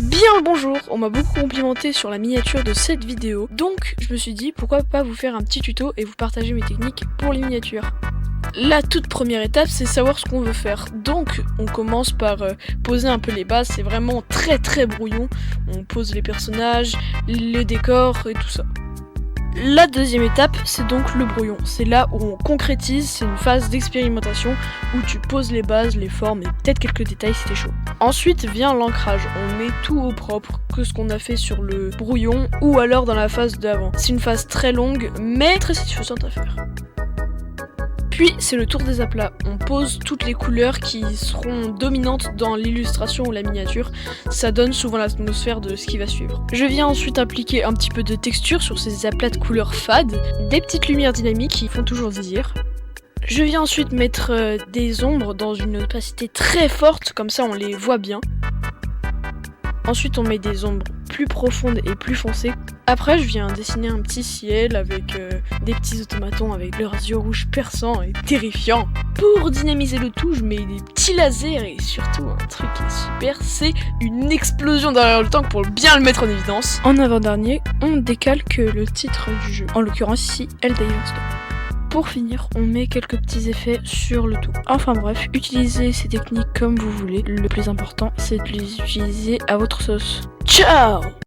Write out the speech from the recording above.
Bien le bonjour, on m'a beaucoup complimenté sur la miniature de cette vidéo, donc je me suis dit pourquoi pas vous faire un petit tuto et vous partager mes techniques pour les miniatures. La toute première étape, c'est savoir ce qu'on veut faire. Donc on commence par poser un peu les bases, c'est vraiment très brouillon. On pose les personnages, les décors et tout ça. La deuxième étape, c'est donc le brouillon. C'est là où on concrétise, c'est une phase d'expérimentation où tu poses les bases, les formes et peut-être quelques détails si t'es chaud. Ensuite vient l'ancrage, on met tout au propre, que ce qu'on a fait sur le brouillon ou alors dans la phase d'avant. C'est une phase très longue mais très satisfaisante à faire. Puis c'est le tour des aplats, on pose toutes les couleurs qui seront dominantes dans l'illustration ou la miniature, ça donne souvent l'atmosphère de ce qui va suivre. Je viens ensuite appliquer un petit peu de texture sur ces aplats de couleurs fades, des petites lumières dynamiques qui font toujours désir. Je viens ensuite mettre des ombres dans une opacité très forte, comme ça on les voit bien. Ensuite on met des ombres plus profondes et plus foncées. Après je viens dessiner un petit ciel avec des petits automatons avec leurs yeux rouges perçants et terrifiants. Pour dynamiser le tout, je mets des petits lasers et surtout un truc qui est super, c'est une explosion derrière le tank pour bien le mettre en évidence. En avant-dernier, on décalque le titre du jeu, en l'occurrence ici Helldivers 2. Pour finir, on met quelques petits effets sur le tout. Enfin bref, utilisez ces techniques comme vous voulez. Le plus important, c'est de les utiliser à votre sauce. Ciao!